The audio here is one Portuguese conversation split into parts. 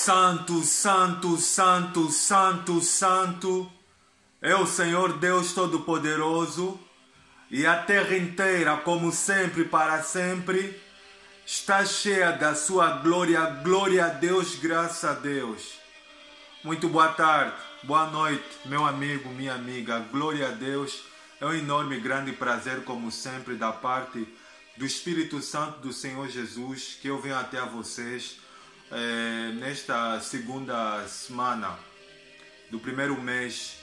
Santo, santo, santo, santo, santo é o Senhor Deus Todo-Poderoso, e a terra inteira, como sempre, para sempre, está cheia da sua glória. Glória a Deus, graças a Deus. Muito boa tarde, boa noite, meu amigo, minha amiga. Glória a Deus. É um enorme e grande prazer, como sempre, da parte do Espírito Santo do Senhor Jesus, que eu venho até a vocês nesta segunda semana do primeiro mês,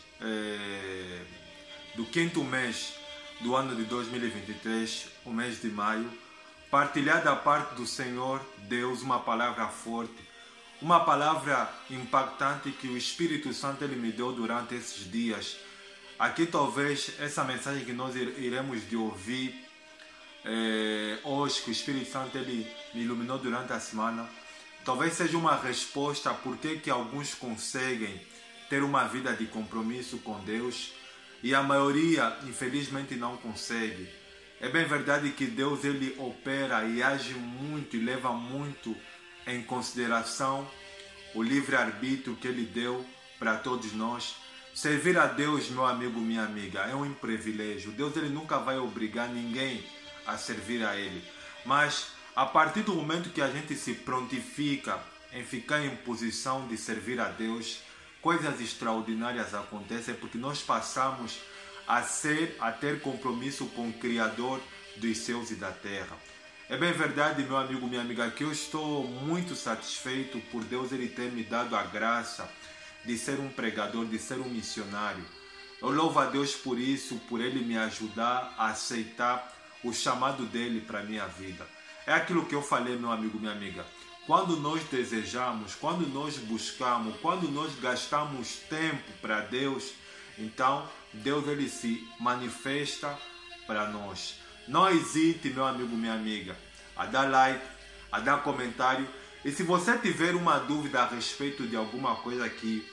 do quinto mês do ano de 2023, o mês de maio, partilhar da parte do Senhor Deus uma palavra forte, uma palavra impactante que o Espírito Santo ele me deu durante esses dias. Aqui talvez essa mensagem que nós iremos de ouvir hoje, que o Espírito Santo ele me iluminou durante a semana, talvez seja uma resposta por que alguns conseguem ter uma vida de compromisso com Deus e a maioria infelizmente não consegue. É bem verdade que Deus ele opera e age muito e leva muito em consideração o livre-arbítrio que ele deu para todos nós. Servir a Deus, meu amigo, minha amiga, é um privilégio. Deus ele nunca vai obrigar ninguém a servir a ele. Mas a partir do momento que a gente se prontifica em ficar em posição de servir a Deus, coisas extraordinárias acontecem, porque nós passamos a ter compromisso com o Criador dos céus e da terra. É bem verdade, meu amigo, minha amiga, que eu estou muito satisfeito por Deus ele ter me dado a graça de ser um pregador, de ser um missionário. Eu louvo a Deus por isso, por ele me ajudar a aceitar o chamado dele para a minha vida. É aquilo que eu falei, meu amigo, minha amiga. Quando nós desejamos, quando nós buscamos, quando nós gastamos tempo para Deus, então Deus ele se manifesta para nós. Não hesite, meu amigo, minha amiga, a dar like, a dar comentário. E se você tiver uma dúvida a respeito de alguma coisa que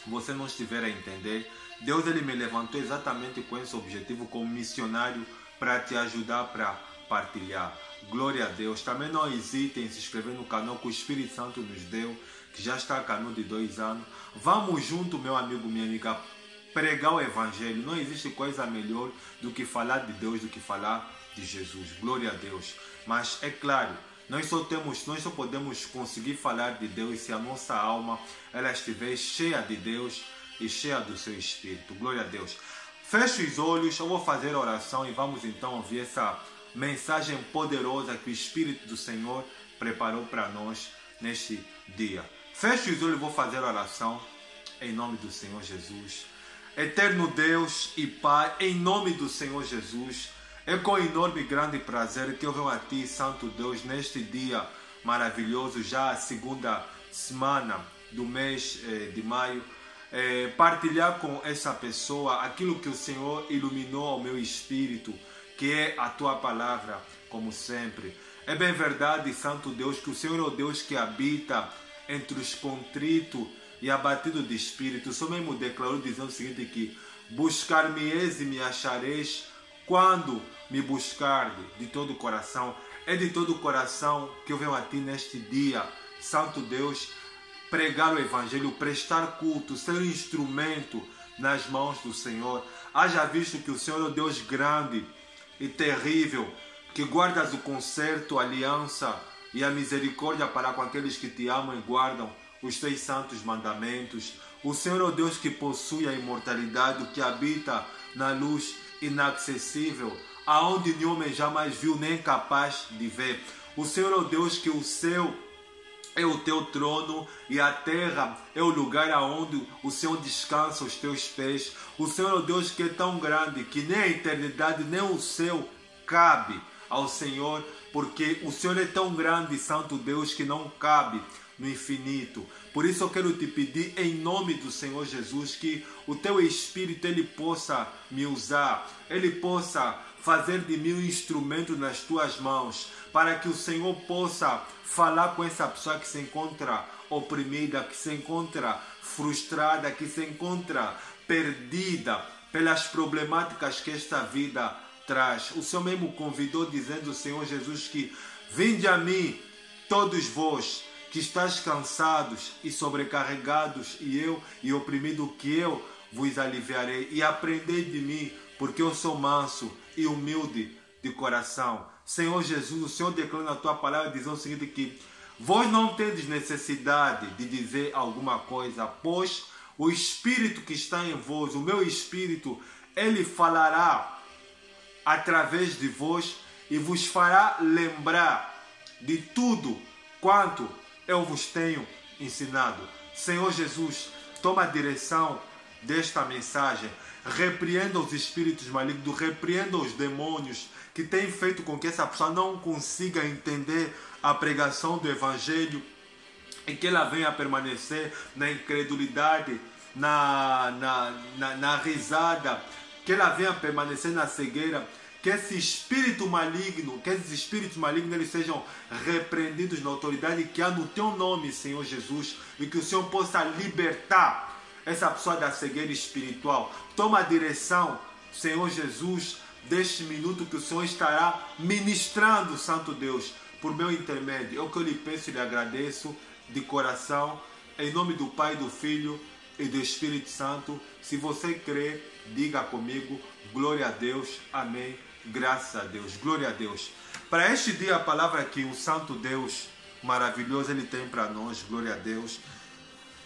você não estiver a entender, Deus ele me levantou exatamente com esse objetivo, como missionário, para te ajudar, para partilhar. Glória a Deus. Também não hesitem em se inscrever no canal que o Espírito Santo nos deu, que já está a caminho de 2 anos. Vamos junto, meu amigo, minha amiga, pregar o Evangelho. Não existe coisa melhor do que falar de Deus, do que falar de Jesus. Glória a Deus. Mas é claro, nós só podemos conseguir falar de Deus se a nossa alma ela estiver cheia de Deus e cheia do seu Espírito. Glória a Deus. Feche os olhos, eu vou fazer a oração e vamos então ouvir essa mensagem poderosa que o Espírito do Senhor preparou para nós neste dia. Feche os olhos e vou fazer a oração em nome do Senhor Jesus. Eterno Deus e Pai, em nome do Senhor Jesus, é com enorme e grande prazer que eu venho a Ti, Santo Deus, neste dia maravilhoso, já a segunda semana do mês de maio, partilhar com essa pessoa aquilo que o Senhor iluminou ao meu espírito, que é a Tua palavra, como sempre. É bem verdade, Santo Deus, que o Senhor é o Deus que habita entre os contritos e abatidos de espírito. O Senhor mesmo declarou dizendo o seguinte, que buscar-me-eis e me achareis quando me buscardes de todo o coração. É de todo o coração que eu venho a Ti neste dia, Santo Deus, pregar o Evangelho, prestar culto, ser um instrumento nas mãos do Senhor. Haja visto que o Senhor é o Deus grande e terrível, que guardas o concerto, a aliança e a misericórdia para com aqueles que Te amam e guardam os Teus santos mandamentos. O Senhor é o Deus que possui a imortalidade, que habita na luz inacessível, aonde nenhum homem jamais viu nem capaz de ver. O Senhor é o Deus que o céu é o Teu trono e a terra é o lugar aonde o Senhor descansa os Teus pés. O Senhor é o Deus que é tão grande que nem a eternidade nem o céu cabe ao Senhor, porque o Senhor é tão grande, Santo Deus, que não cabe no infinito. Por isso eu quero te pedir em nome do Senhor Jesus que o Teu Espírito ele possa me usar, ele possa fazer de mim um instrumento nas Tuas mãos, para que o Senhor possa falar com essa pessoa que se encontra oprimida, que se encontra frustrada, que se encontra perdida pelas problemáticas que esta vida traz. O Senhor mesmo convidou dizendo, o Senhor Jesus, que vinde a mim todos vós que estáis cansados e sobrecarregados, e oprimido, que eu vos aliviarei. E aprendei de mim, porque eu sou manso e humilde de coração. Senhor Jesus, o Senhor declara na tua palavra, dizendo o seguinte, que vós não tendes necessidade de dizer alguma coisa, pois o Espírito que está em vós, o meu Espírito, ele falará através de vós e vos fará lembrar de tudo quanto eu vos tenho ensinado. Senhor Jesus, toma a direção desta mensagem. Repreenda os espíritos malignos, repreenda os demônios que têm feito com que essa pessoa não consiga entender a pregação do Evangelho e que ela venha permanecer na incredulidade, na risada, que ela venha permanecer na cegueira. Que esses espíritos malignos eles sejam repreendidos na autoridade que há no teu nome, Senhor Jesus, e que o Senhor possa libertar essa pessoa da cegueira espiritual. Toma a direção, Senhor Jesus, deste minuto que o Senhor estará ministrando, Santo Deus, por meu intermédio. É o que eu lhe peço e lhe agradeço de coração, em nome do Pai, do Filho e do Espírito Santo. Se você crê, diga comigo, glória a Deus, amém. Graças a Deus, glória a Deus. Para este dia, a palavra que o Santo Deus maravilhoso ele tem para nós, glória a Deus.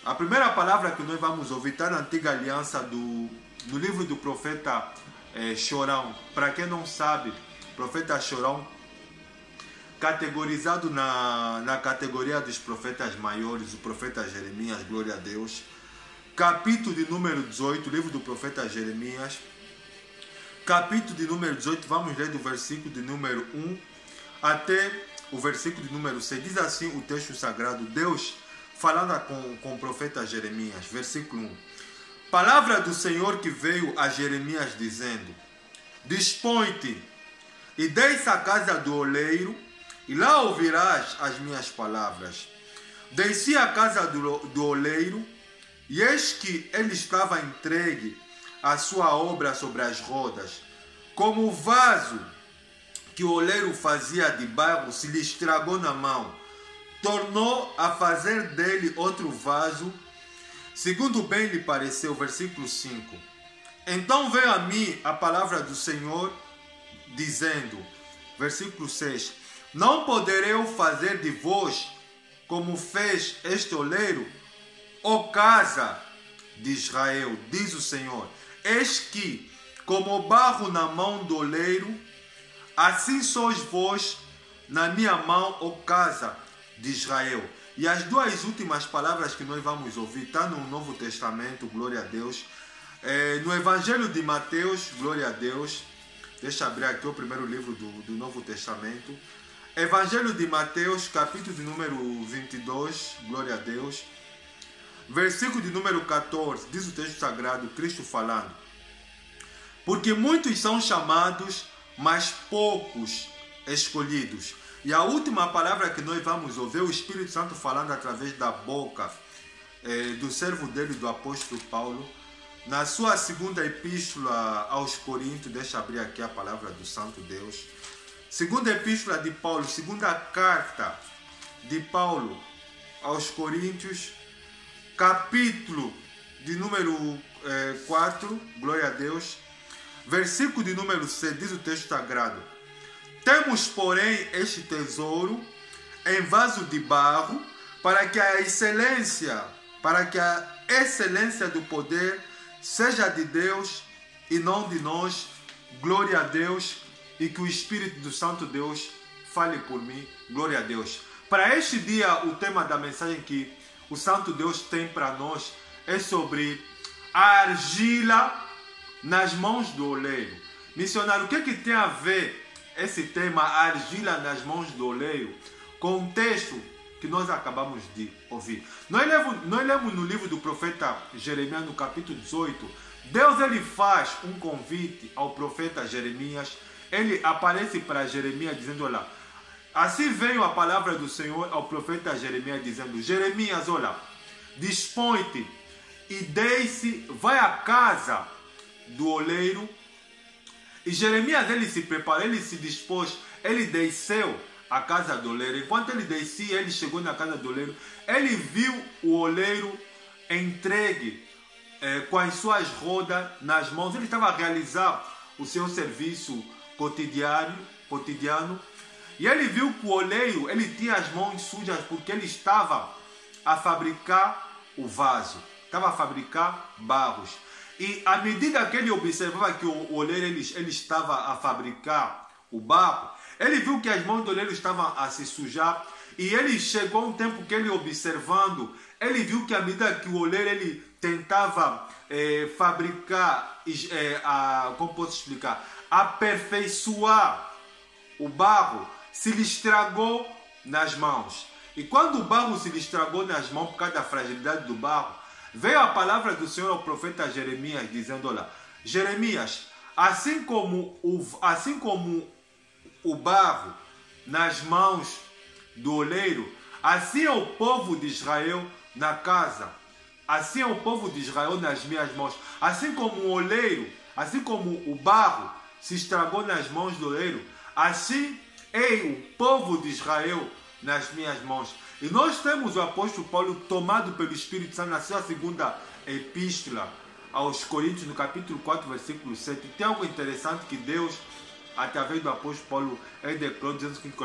A primeira palavra que nós vamos ouvir está na antiga aliança no livro do profeta Chorão. Para quem não sabe, profeta Chorão, categorizado na categoria dos profetas maiores, o profeta Jeremias, glória a Deus. Capítulo de número 18, livro do profeta Jeremias. Capítulo de número 18, vamos ler do versículo de número 1 até o versículo de número 6. Diz assim o texto sagrado, Deus falando com o profeta Jeremias, versículo 1. Palavra do Senhor que veio a Jeremias dizendo, dispõe-te e desce à casa do oleiro e lá ouvirás as minhas palavras. Desci à casa do oleiro e eis que ele estava entregue a sua obra sobre as rodas, como o vaso que o oleiro fazia de barro se lhe estragou na mão, tornou a fazer dele outro vaso, segundo bem lhe pareceu. Versículo 5. Então veio a mim a palavra do Senhor, dizendo, versículo 6, não poderei eu fazer de vós como fez este oleiro, ó casa de Israel, diz o Senhor. Eis que, como o barro na mão do oleiro, assim sois vós na minha mão, ó casa de Israel. E as duas últimas palavras que nós vamos ouvir está no Novo Testamento, glória a Deus. No Evangelho de Mateus, glória a Deus. Deixa eu abrir aqui o primeiro livro do Novo Testamento. Evangelho de Mateus, capítulo de número 22, glória a Deus. Versículo de número 14, diz o texto sagrado, Cristo falando. Porque muitos são chamados, mas poucos escolhidos. E a última palavra que nós vamos ouvir, o Espírito Santo falando através da boca do servo dele, do apóstolo Paulo, na sua segunda epístola aos Coríntios. Deixa eu abrir aqui a palavra do Santo Deus. Segunda epístola de Paulo, segunda carta de Paulo aos Coríntios, capítulo de número 4, glória a Deus, versículo de número 6, diz o texto sagrado. Temos, porém, este tesouro em vaso de barro, para que a excelência do poder seja de Deus e não de nós. Glória a Deus, e que o Espírito do Santo Deus fale por mim. Glória a Deus. Para este dia, o tema da mensagem que o Santo Deus tem para nós é sobre a argila nas mãos do oleiro. Missionário, o que tem a ver esse tema, a argila nas mãos do oleiro, com o texto que nós acabamos de ouvir? Nós lemos no livro do profeta Jeremias, no capítulo 18, Deus ele faz um convite ao profeta Jeremias. Ele aparece para Jeremias dizendo, olha, assim veio a palavra do Senhor ao profeta Jeremias dizendo, Jeremias, olha, dispõe-te e desce, vai à casa do oleiro. E Jeremias ele se preparou, ele se dispôs, ele desceu à casa do oleiro. Enquanto ele descia, ele chegou na casa do oleiro. Ele viu o oleiro entregue com as suas rodas nas mãos. Ele estava a realizar o seu serviço cotidiano. E ele viu que o oleiro, ele tinha as mãos sujas porque ele estava a fabricar o vaso. Estava a fabricar barros. E à medida que ele observava que o oleiro ele estava a fabricar o barro, ele viu que as mãos do oleiro estavam a se sujar. E ele chegou a um tempo que ele observando, ele viu que à medida que o oleiro ele tentava fabricar, como posso explicar, aperfeiçoar o barro, se lhe estragou nas mãos. E quando o barro se lhe estragou nas mãos por causa da fragilidade do barro, veio a palavra do Senhor ao profeta Jeremias, dizendo: olha, Jeremias, assim como o barro nas mãos do oleiro, assim é o povo de Israel na casa, assim é o povo de Israel nas minhas mãos. Assim como o oleiro, assim como o barro se estragou nas mãos do oleiro, assim é o povo de Israel nas minhas mãos. E nós temos o apóstolo Paulo tomado pelo Espírito Santo na sua segunda epístola aos Coríntios, no capítulo 4, versículo 7. Tem algo interessante que Deus, através do apóstolo Paulo, declarou, dizendo o seguinte: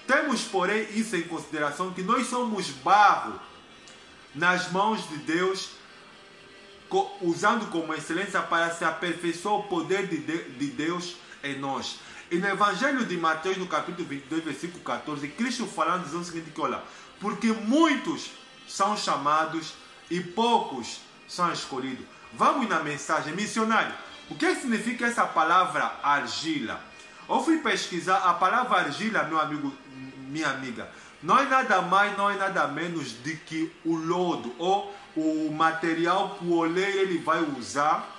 temos, porém, isso em consideração, que nós somos barro nas mãos de Deus, usando como excelência para se aperfeiçoar o poder de Deus em nós. E no Evangelho de Mateus, no capítulo 22, versículo 14, Cristo falando, dizendo o seguinte: que olha, porque muitos são chamados e poucos são escolhidos. Vamos na mensagem missionário. O que significa essa palavra argila? Eu fui pesquisar a palavra argila, meu amigo, minha amiga. Não é nada mais, não é nada menos do que o lodo ou o material que o oleiro ele vai usar,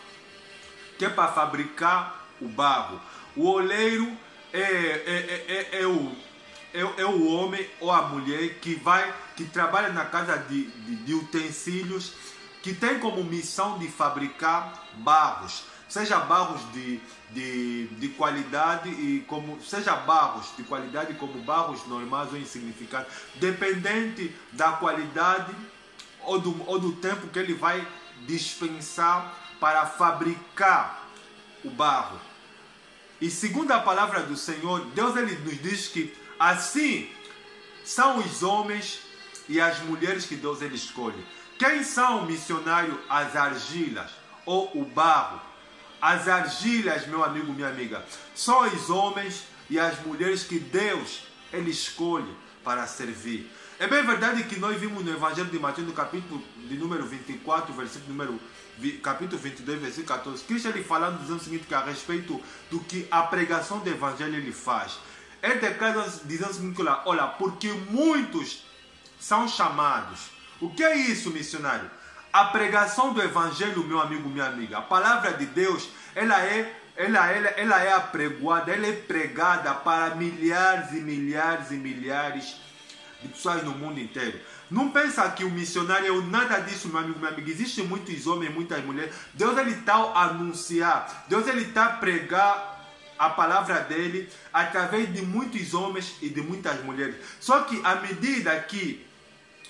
que é para fabricar o barro. O oleiro é o homem ou a mulher que trabalha na casa de utensílios, que tem como missão de fabricar barros, seja barros de qualidade e seja barros de qualidade como barros normais ou insignificantes, dependente da qualidade ou do tempo que ele vai dispensar para fabricar o barro. E segundo a palavra do Senhor, Deus ele nos diz que assim são os homens e as mulheres que Deus ele escolhe. Quem são, missionário? As argilas ou o barro. As argilas, meu amigo, minha amiga, são os homens e as mulheres que Deus ele escolhe para servir. É bem verdade que nós vimos no Evangelho de Mateus, no capítulo de número 24, capítulo 22, versículo 14, Cristo ele falando, dizendo o seguinte, que a respeito do que a pregação do Evangelho ele faz. Ele declara dizendo o seguinte: olha, porque muitos são chamados. O que é isso, missionário? A pregação do Evangelho, meu amigo, minha amiga, a palavra de Deus, ela é apregoada, ela é pregada para milhares e milhares e milhares de pessoas no mundo inteiro. Não pensa que o missionário é nada disso, meu amigo, minha amiga. Existem muitos homens, muitas mulheres. Deus ele está a anunciar, Deus ele está a pregar a palavra dele através de muitos homens e de muitas mulheres. Só que à medida que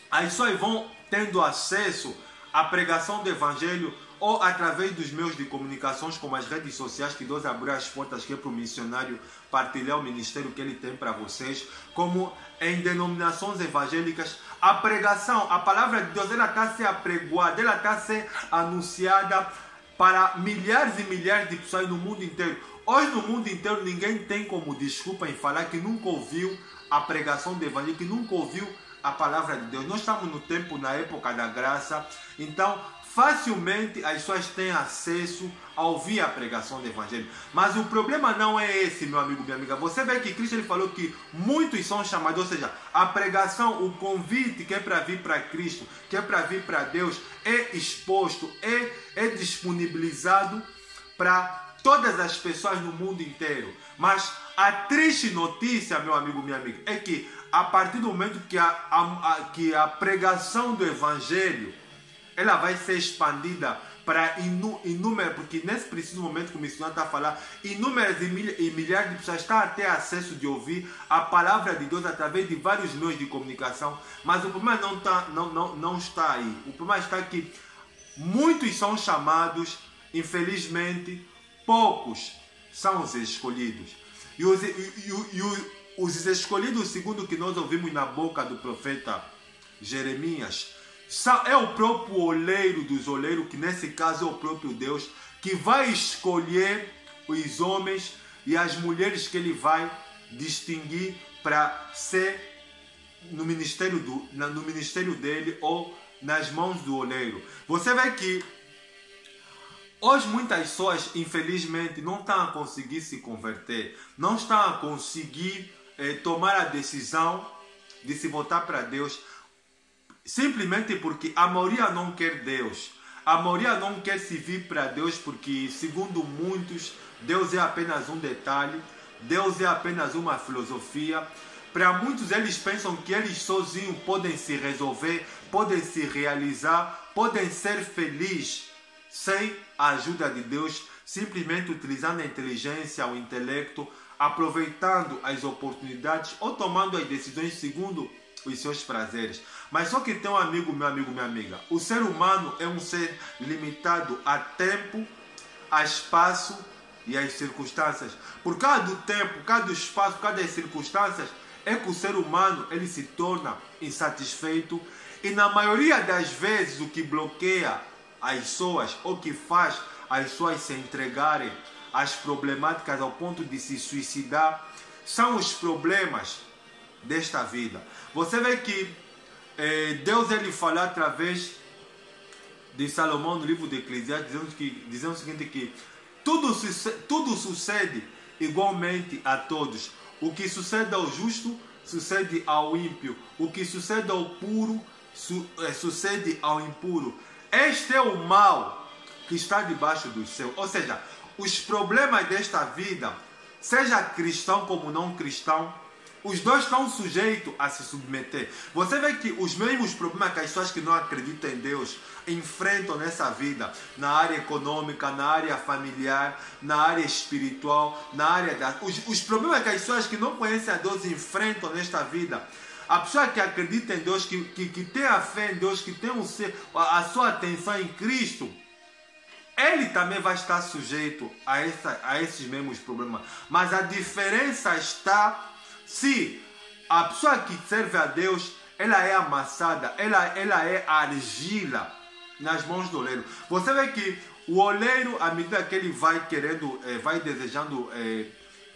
as pessoas vão tendo acesso à pregação do Evangelho, ou através dos meios de comunicações, como as redes sociais, que Deus abriu as portas que é para o missionário partilhar o ministério que ele tem para vocês, como em denominações evangélicas, a pregação, a palavra de Deus, ela está a ser apregoada, ela está a ser anunciada para milhares e milhares de pessoas no mundo inteiro. Hoje no mundo inteiro ninguém tem como desculpa em falar que nunca ouviu a pregação do Evangelho, que nunca ouviu a palavra de Deus. Nós estamos no tempo, na época da graça, então facilmente as pessoas têm acesso a ouvir a pregação do Evangelho. Mas o problema não é esse, meu amigo, minha amiga. Você vê que Cristo ele falou que muitos são chamados, ou seja, a pregação, o convite que é para vir para Cristo, que é para vir para Deus, é exposto, é disponibilizado para todas as pessoas no mundo inteiro. Mas a triste notícia, meu amigo, minha amiga, é que a partir do momento que a pregação do Evangelho ela vai ser expandida para inúmeras, porque nesse preciso momento que o missionário está a falar, inúmeras e milhares de pessoas estão a ter acesso de ouvir a palavra de Deus através de vários meios de comunicação, mas o problema não está aí. O problema está que muitos são chamados, infelizmente, poucos são os escolhidos. E os escolhidos, segundo o que nós ouvimos na boca do profeta Jeremias, é o próprio oleiro dos oleiros, que nesse caso é o próprio Deus, que vai escolher os homens e as mulheres que ele vai distinguir para ser no ministério dele ou nas mãos do oleiro. Você vê que hoje muitas pessoas, infelizmente, não estão a conseguir se converter, não estão a conseguir tomar a decisão de se voltar para Deus, simplesmente porque a maioria não quer Deus. A maioria não quer se vir para Deus porque, segundo muitos, Deus é apenas um detalhe, Deus é apenas uma filosofia. Para muitos, eles pensam que eles sozinhos podem se resolver, podem se realizar, podem ser felizes sem a ajuda de Deus, simplesmente utilizando a inteligência, o intelecto, aproveitando as oportunidades ou tomando as decisões segundo os seus prazeres. Mas só que tem um amigo, meu amigo, minha amiga. O ser humano é um ser limitado a tempo, a espaço e às circunstâncias. Por causa do tempo, por causa do espaço, por causa das circunstâncias, é que o ser humano ele se torna insatisfeito. E na maioria das vezes o que bloqueia as pessoas ou que faz as pessoas se entregarem às problemáticas ao ponto de se suicidar são os problemas desta vida. Você vê que Deus ele fala através de Salomão no livro de Eclesiastes dizendo o seguinte, que tudo sucede igualmente a todos. O que sucede ao justo sucede ao ímpio. O que sucede ao puro sucede ao impuro. Este é o mal que está debaixo do céu. Ou seja, os problemas desta vida, seja cristão como não cristão, os dois estão sujeitos a se submeter. Você vê que os mesmos problemas que as pessoas que não acreditam em Deus enfrentam nessa vida, na área econômica, na área familiar, na área espiritual, na área os problemas que as pessoas que não conhecem a Deus enfrentam nesta vida. A pessoa que acredita em Deus, que tem a fé em Deus, que tem a sua atenção em Cristo, ele também vai estar sujeito a esses mesmos problemas. Mas a diferença está se a pessoa que serve a Deus, ela é amassada, ela é argila nas mãos do oleiro. Você vê que o oleiro, à medida que ele vai querendo, vai desejando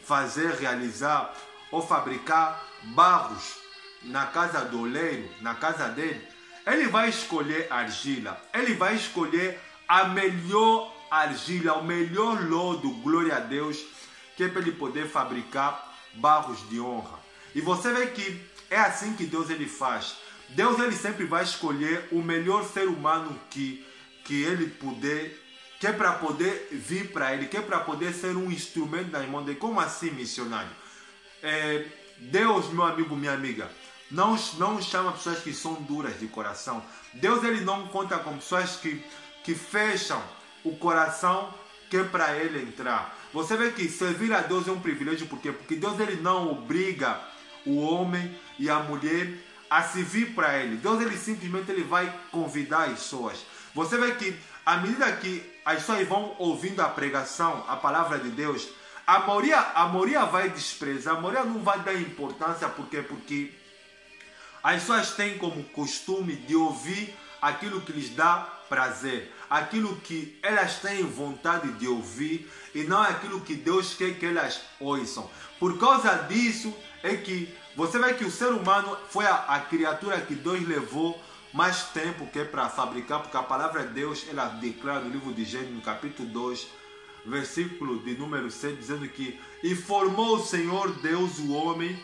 fazer, realizar ou fabricar barros na casa do oleiro, na casa dele, ele vai escolher argila, ele vai escolher a melhor argila, o melhor lodo, glória a Deus, que é para ele poder fabricar barros de honra. E você vê que é assim que Deus ele faz. Deus ele sempre vai escolher o melhor ser humano que ele puder, que é para poder vir para ele, que é para poder ser um instrumento nas mãos dele. Como assim, missionário? Deus, meu amigo, minha amiga, não chama pessoas que são duras de coração. Deus ele não conta com pessoas que fecham o coração, que é para ele entrar. Você vê que servir a Deus é um privilégio, por quê? Porque Deus ele não obriga o homem e a mulher a se vir para ele. Deus ele simplesmente ele vai convidar as pessoas. Você vê que à medida que as pessoas vão ouvindo a pregação, a palavra de Deus, a maioria vai desprezar, a maioria não vai dar importância, por quê? Porque as pessoas têm como costume de ouvir aquilo que lhes dá prazer, aquilo que elas têm vontade de ouvir e não aquilo que Deus quer que elas ouçam. Por causa disso é que você vê que o ser humano foi a criatura que Deus levou mais tempo que é para fabricar, porque a palavra de Deus ela declara no livro de Gênesis, no capítulo 2, versículo de número 7, dizendo que e formou o Senhor Deus o homem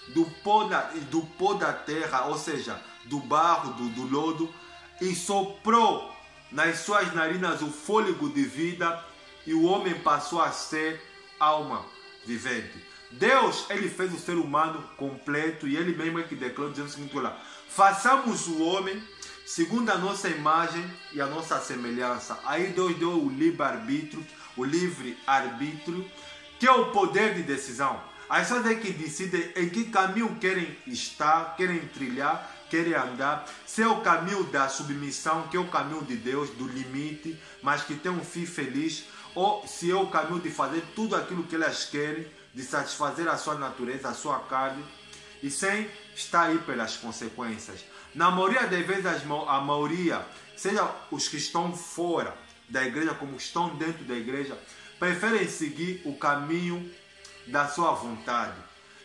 do pó da terra, ou seja, do barro, do lodo, e soprou nas suas narinas o fôlego de vida, e o homem passou a ser alma vivente. Deus, ele fez o ser humano completo, e ele mesmo é que declarou, dizendo o seguinte, olha, façamos o homem segundo a nossa imagem e a nossa semelhança. Aí Deus deu o livre-arbítrio, que é o poder de decisão. As pessoas é que decidem em que caminho querem estar, querem trilhar, querem andar. Se é o caminho da submissão, que é o caminho de Deus, do limite, mas que tem um fim feliz, ou se é o caminho de fazer tudo aquilo que elas querem, de satisfazer a sua natureza, a sua carne, e sem estar aí pelas consequências. Na maioria das vezes, a maioria, seja os que estão fora da igreja como os que estão dentro da igreja, preferem seguir o caminho da sua vontade.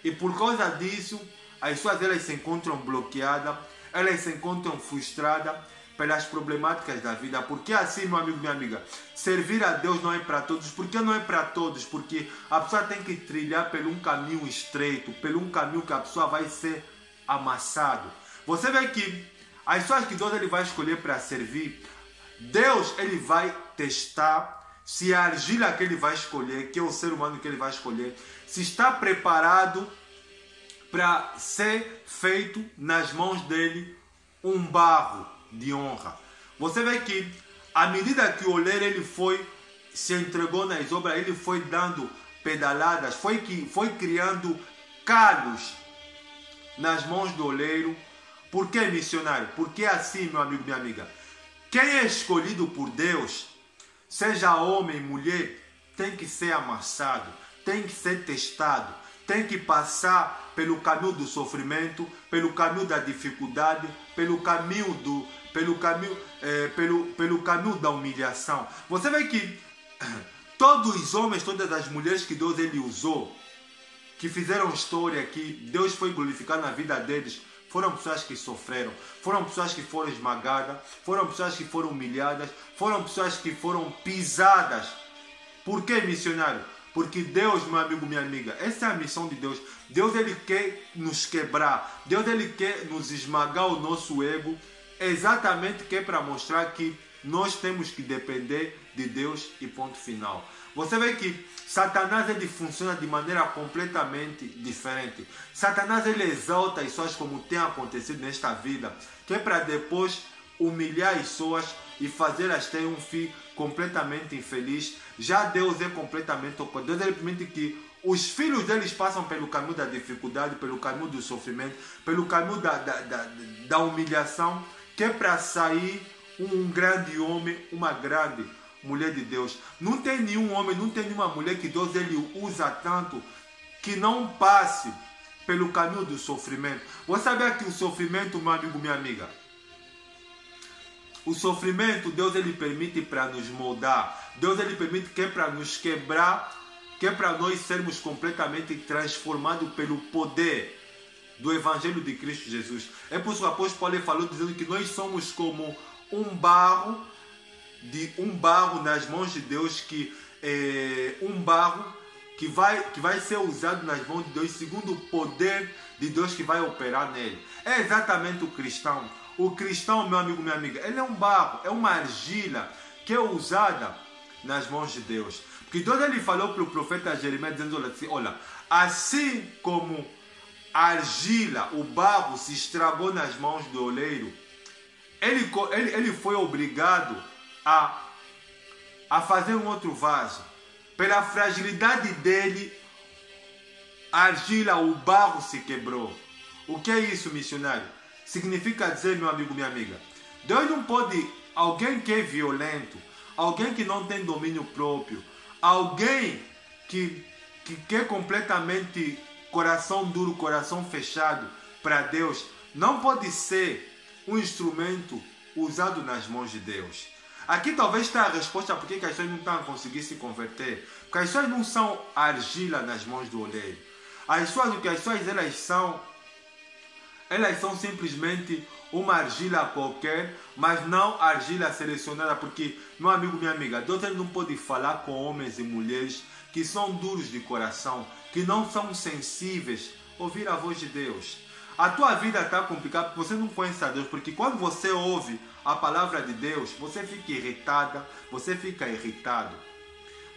E por causa disso, as pessoas elas se encontram bloqueadas, elas se encontram frustradas pelas problemáticas da vida. Porque assim, meu amigo, minha amiga, servir a Deus não é para todos. Por que não é para todos? Porque a pessoa tem que trilhar por um caminho estreito, por um caminho que a pessoa vai ser amassado. Você vê que as pessoas que Deus ele vai escolher para servir, Deus ele vai testar se a argila que ele vai escolher, que é o ser humano que ele vai escolher, se está preparado para ser feito nas mãos dele um barro de honra. Você vê que à medida que o oleiro ele se entregou nas obras, ele foi dando pedaladas, foi criando calhos nas mãos do oleiro. Por que, missionário? Porque assim, meu amigo, minha amiga, quem é escolhido por Deus, seja homem, mulher, tem que ser amassado, tem que ser testado, tem que passar pelo caminho do sofrimento, pelo caminho da dificuldade, pelo caminho da humilhação. Você vê que todos os homens, todas as mulheres que Deus ele usou, que fizeram história, que Deus foi glorificado na vida deles, foram pessoas que sofreram, foram pessoas que foram esmagadas, foram pessoas que foram humilhadas, foram pessoas que foram pisadas. Por que, missionário? Porque Deus, meu amigo, minha amiga, essa é a missão de Deus. Deus ele quer nos quebrar, Deus ele quer nos esmagar o nosso ego, exatamente que é para mostrar que nós temos que depender de Deus e ponto final. Você vê que Satanás ele funciona de maneira completamente diferente. Satanás ele exalta as pessoas como tem acontecido nesta vida, que é para depois humilhar as pessoas e fazê-las ter um fim completamente infeliz. Já Deus é completamente oposto. Deus ele permite que os filhos deles passam pelo caminho da dificuldade, pelo caminho do sofrimento, pelo caminho da humilhação, que é para sair um grande homem, uma grande mulher de Deus. Não tem nenhum homem, não tem nenhuma mulher que Deus ele usa tanto que não passe pelo caminho do sofrimento. Você sabia que o sofrimento, meu amigo, minha amiga, o sofrimento Deus ele permite para nos moldar. Deus ele permite que é para nos quebrar, que é para nós sermos completamente transformados pelo poder do Evangelho de Cristo Jesus. É por isso que o apóstolo Paulo falou dizendo que nós somos como um barro nas mãos de Deus, um barro que vai ser usado nas mãos de Deus segundo o poder de Deus que vai operar nele. É exatamente o cristão. O cristão, meu amigo, minha amiga, ele é um barro, é uma argila que é usada nas mãos de Deus. Porque Deus ele falou para o profeta Jeremias dizendo assim, olha, assim como a argila, o barro se estragou nas mãos do oleiro, ele foi obrigado a fazer um outro vaso. Pela fragilidade dele, a argila, o barro se quebrou. O que é isso, missionário? Significa dizer, meu amigo, minha amiga, Deus não pode, alguém que é violento, alguém que não tem domínio próprio, alguém que quer completamente coração duro, coração fechado para Deus, não pode ser um instrumento usado nas mãos de Deus. Aqui talvez está a resposta porque as pessoas não estão a conseguir se converter. Porque as pessoas não são argila nas mãos do oleiro. As pessoas, o que as pessoas elas são simplesmente uma argila qualquer, mas não argila selecionada. Porque, meu amigo, minha amiga, Deus ele não pode falar com homens e mulheres que são duros de coração, que não são sensíveis a ouvir a voz de Deus. A tua vida está complicada porque você não conhece a Deus. Porque quando você ouve a palavra de Deus, você fica irritada, você fica irritado.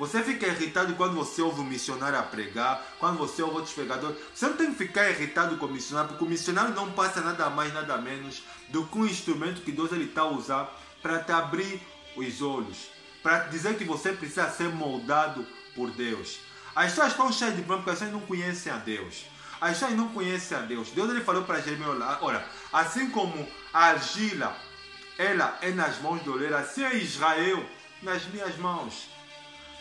Você fica irritado quando você ouve um missionário a pregar, quando você ouve outros pregadores. Você não tem que ficar irritado com o missionário, porque o missionário não passa nada mais, nada menos do que um instrumento que Deus está a usar para te abrir os olhos, para dizer que você precisa ser moldado por Deus. As pessoas estão cheias de problemas porque as pessoas não conhecem a Deus. As pessoas não conhecem a Deus. Deus ele falou para Jeremias, olha, assim como a argila, ela é nas mãos do oleiro, assim é Israel nas minhas mãos.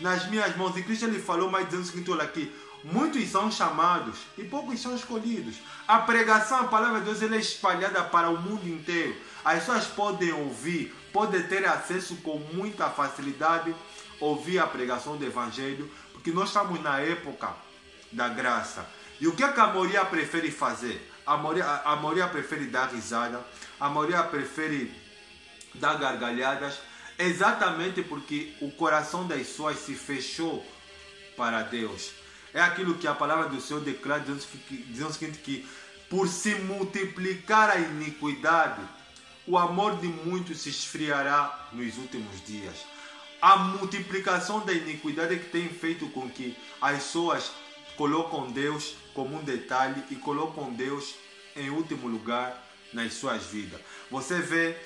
Nas minhas mãos. E Cristo ele falou mais dizendo o seguinte, olha aqui, muitos são chamados e poucos são escolhidos. A pregação, a palavra de Deus, ela é espalhada para o mundo inteiro. As pessoas podem ouvir, podem ter acesso com muita facilidade, ouvir a pregação do Evangelho, porque nós estamos na época da graça. E o que a maioria prefere fazer? A maioria prefere dar risada, a maioria prefere dar gargalhadas, exatamente porque o coração das pessoas se fechou para Deus. É aquilo que a palavra do Senhor declara, dizendo o seguinte, que por se multiplicar a iniquidade, o amor de muitos se esfriará nos últimos dias. A multiplicação da iniquidade é que tem feito com que as pessoas colocam Deus como um detalhe e colocam Deus em último lugar nas suas vidas. Você vê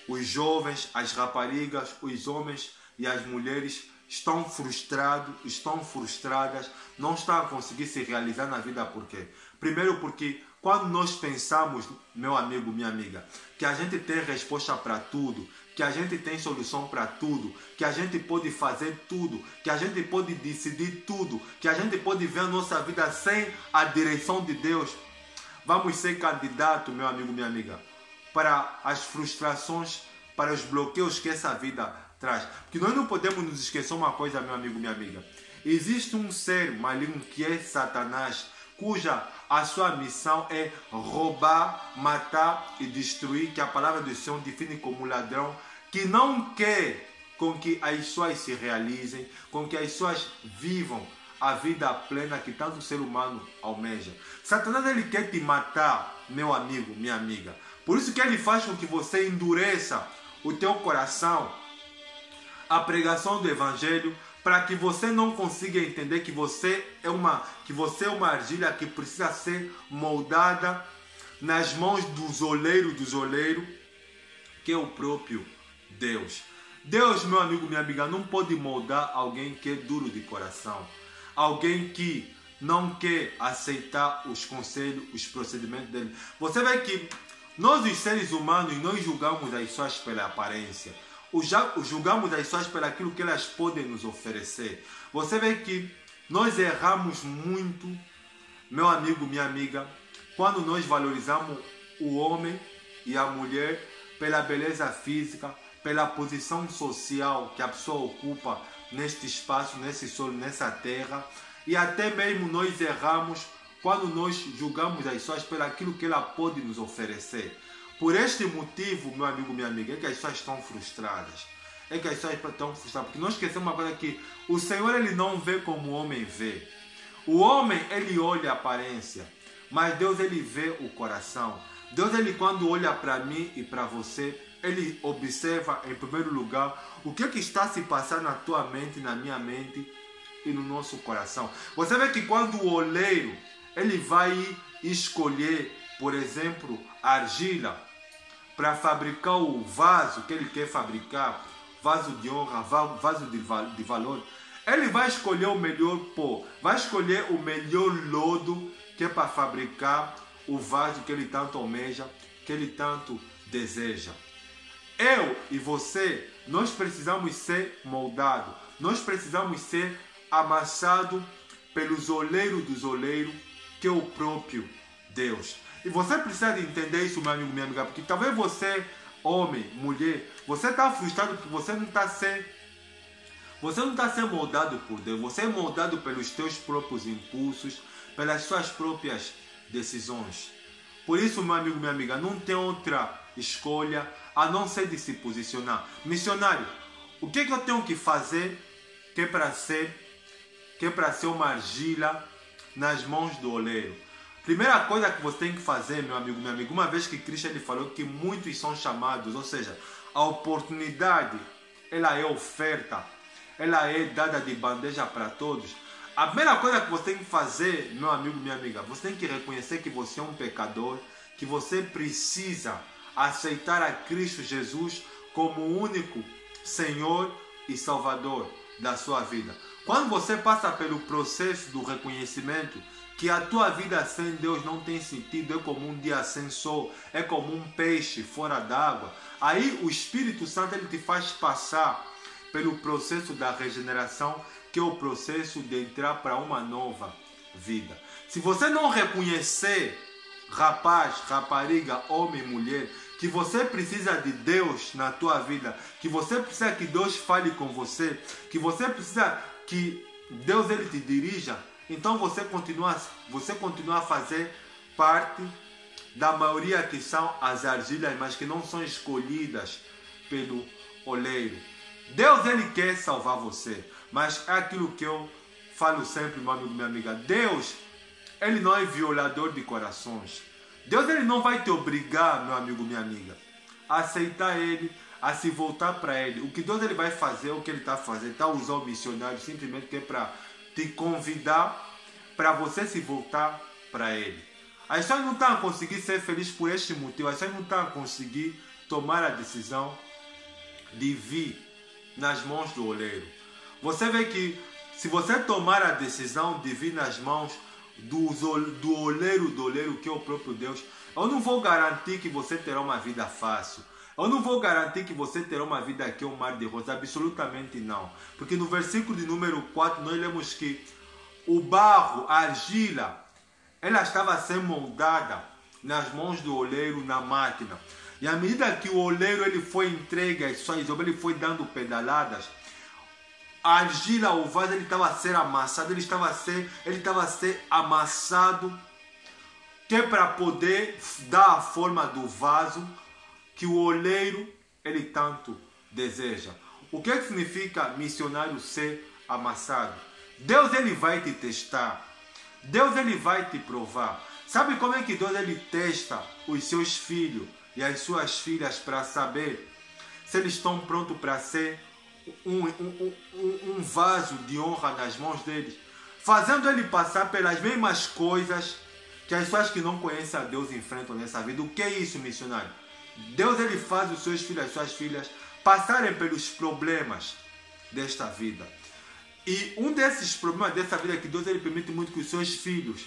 os jovens, as raparigas, os homens e as mulheres estão frustrados, estão frustradas, não estão a conseguir se realizar na vida. Por quê? Primeiro porque quando nós pensamos, meu amigo, minha amiga, que a gente tem resposta para tudo, que a gente tem solução para tudo, que a gente pode fazer tudo, que a gente pode decidir tudo, que a gente pode ver a nossa vida sem a direção de Deus, vamos ser candidatos, meu amigo, minha amiga, para as frustrações, para os bloqueios que essa vida traz. Porque nós não podemos nos esquecer uma coisa, meu amigo, minha amiga. Existe um ser maligno que é Satanás, cuja a sua missão é roubar, matar e destruir, que a palavra do Senhor define como ladrão, que não quer com que as pessoas se realizem, com que as pessoas vivam a vida plena que tanto ser humano almeja. Satanás ele quer te matar, meu amigo, minha amiga. Por isso que ele faz com que você endureça o teu coração, a pregação do Evangelho, para que você não consiga entender que você é uma argila que precisa ser moldada nas mãos dos oleiros, que é o próprio Deus. Deus, meu amigo, minha amiga, não pode moldar alguém que é duro de coração, alguém que não quer aceitar os conselhos, os procedimentos dele. Você vê que nós, os seres humanos, nós julgamos as pessoas pela aparência. Julgamos as pessoas pelo aquilo que elas podem nos oferecer. Você vê que nós erramos muito, meu amigo, minha amiga, quando nós valorizamos o homem e a mulher pela beleza física, pela posição social que a pessoa ocupa neste espaço, nesse solo, nessa terra. E até mesmo nós erramos quando nós julgamos as pessoas pelo aquilo que ela pode nos oferecer. Por este motivo, meu amigo, minha amiga, é que as pessoas estão frustradas. É que as pessoas estão frustradas. Porque nós esquecemos uma coisa que o Senhor ele não vê como o homem vê. O homem ele olha a aparência, mas Deus ele vê o coração. Deus ele quando olha para mim e para você, ele observa em primeiro lugar o que está se passando na tua mente, na minha mente e no nosso coração. Você vê que quando o oleiro ele vai escolher, por exemplo, a argila para fabricar o vaso que ele quer fabricar, vaso de honra, vaso de valor, ele vai escolher o melhor pó, vai escolher o melhor lodo que é para fabricar o vaso que ele tanto almeja, que ele tanto deseja. Eu e você, nós precisamos ser moldados, nós precisamos ser amassados pelos oleiros dos oleiros, que é o próprio Deus. E você precisa de entender isso, meu amigo, minha amiga, porque talvez você, homem, mulher, você está frustrado porque você não está sendo moldado por Deus, você é moldado pelos teus próprios impulsos, pelas suas próprias decisões. Por isso, meu amigo, minha amiga, não tem outra escolha a não ser de se posicionar. Missionário, o que eu tenho que fazer que é para ser uma argila nas mãos do oleiro? Primeira coisa que você tem que fazer, meu amigo, minha amiga, uma vez que Cristo ele falou que muitos são chamados, ou seja, a oportunidade, ela é oferta. ela é dada de bandeja para todos. A primeira coisa que você tem que fazer, meu amigo, minha amiga, você tem que reconhecer que você é um pecador, que você precisa aceitar a Cristo Jesus como o único Senhor e Salvador da sua vida. Quando você passa pelo processo do reconhecimento que a tua vida sem Deus não tem sentido, é como um dia sem sol, é como um peixe fora d'água, aí o Espírito Santo ele te faz passar pelo processo da regeneração, que é o processo de entrar para uma nova vida. Se você não reconhecer, rapaz, rapariga, homem, mulher, que você precisa de Deus na tua vida, que você precisa que Deus fale com você, que você precisa que Deus ele te dirija, então você continua a fazer parte da maioria que são as argilhas, mas que não são escolhidas pelo oleiro. Deus ele quer salvar você, mas é aquilo que eu falo sempre, meu amigo, minha amiga. Deus, ele não é violador de corações. Deus ele não vai te obrigar, meu amigo, minha amiga, a aceitar ele, a se voltar para ele. O que Deus ele vai fazer, o que ele está fazendo, está usando o missionário simplesmente que é para te convidar para você se voltar para ele. As pessoas não estão a conseguir ser felizes por este motivo, as pessoas não estão a conseguir tomar a decisão de vir nas mãos do oleiro. Você vê que se você tomar a decisão de vir nas mãos do oleiro, que é o próprio Deus, eu não vou garantir que você terá uma vida fácil. Eu não vou garantir que você terá uma vida que é um mar de rosas, absolutamente não. Porque no versículo de número 4 nós lemos que o barro, a argila, ela estava sendo moldada nas mãos do oleiro na máquina. E à medida que o oleiro ele foi entregue às suas obras, ele foi dando pedaladas, a argila, o vaso, ele estava a ser amassado, ele estava a ser amassado, que é para poder dar a forma do vaso que o oleiro ele tanto deseja. O que significa missionário ser amassado? Deus ele vai te testar. Deus ele vai te provar. Sabe como é que Deus ele testa os seus filhos e as suas filhas para saber se eles estão prontos para ser um vaso de honra nas mãos deles? Fazendo ele passar pelas mesmas coisas que as pessoas que não conhecem a Deus enfrentam nessa vida. O que é isso, missionário? Deus ele faz os seus filhos e as suas filhas passarem pelos problemas desta vida. E um desses problemas dessa vida é que Deus ele permite muito que os seus filhos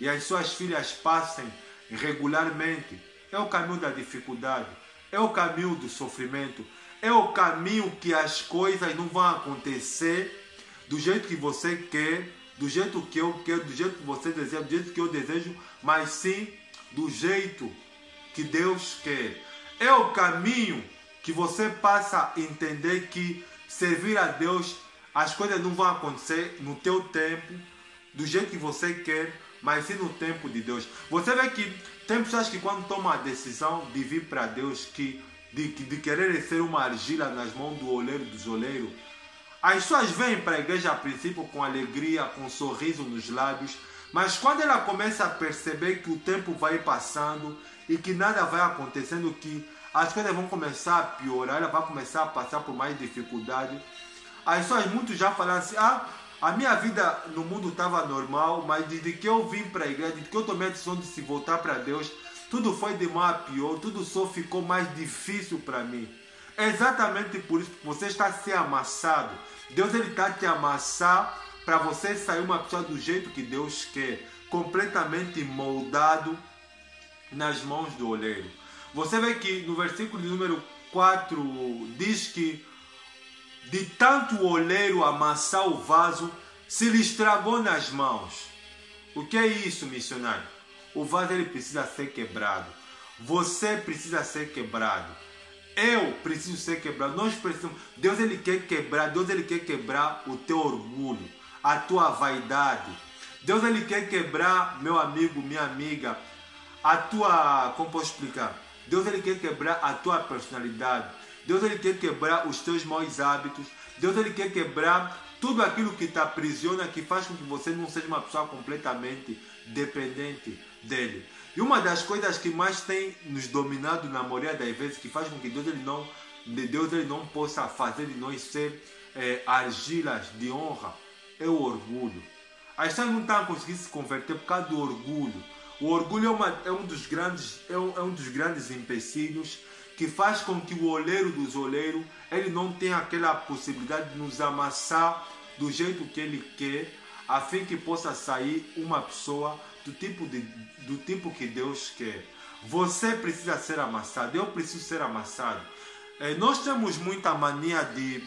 e as suas filhas passem regularmente. É o caminho da dificuldade, é o caminho do sofrimento, é o caminho que as coisas não vão acontecer do jeito que você quer, do jeito que eu quero, do jeito que você deseja, do jeito que eu desejo, mas sim do jeito que Deus quer. É o caminho que você passa a entender que servir a Deus, as coisas não vão acontecer no teu tempo, do jeito que você quer, mas sim no tempo de Deus. Você vê que tem pessoas que quando tomam a decisão de vir para Deus, de querer ser uma argila nas mãos do oleiro, dos oleiros, as pessoas vêm para a igreja a princípio com alegria, com um sorriso nos lábios, mas quando ela começa a perceber que o tempo vai passando e que nada vai acontecendo, que as coisas vão começar a piorar, ela vai começar a passar por mais dificuldade, as pessoas muito já falaram assim, a minha vida no mundo estava normal, mas desde que eu vim para a igreja, desde que eu tomei a decisão de se voltar para Deus, tudo foi de mal a pior, tudo só ficou mais difícil para mim. É exatamente por isso que você está se amassado. Deus ele está te amassar para você sair uma pessoa do jeito que Deus quer, completamente moldado nas mãos do oleiro. Você vê que no versículo número 4 diz que de tanto o oleiro amassar o vaso, se lhe estragou nas mãos. O que é isso, missionário? O vaso ele precisa ser quebrado. Você precisa ser quebrado. Eu preciso ser quebrado. Nós precisamos. Deus ele quer quebrar. Deus ele quer quebrar o teu orgulho, a tua vaidade. Deus ele quer quebrar, meu amigo, minha amiga, a tua, como posso explicar? Deus ele quer quebrar a tua personalidade. Deus ele quer quebrar os teus maus hábitos. Deus ele quer quebrar tudo aquilo que te aprisiona, que faz com que você não seja uma pessoa completamente dependente dele. E uma das coisas que mais tem nos dominado na maioria das vezes, que faz com que Deus ele não possa fazer de nós ser argilas de honra é o orgulho. As pessoas não estão a conseguir se converter por causa do orgulho. O orgulho é um dos grandes empecilhos que faz com que o oleiro dos oleiros ele não tenha aquela possibilidade de nos amassar do jeito que ele quer, a fim que possa sair uma pessoa do tipo que Deus quer. Você precisa ser amassado, eu preciso ser amassado. Nós temos muita mania de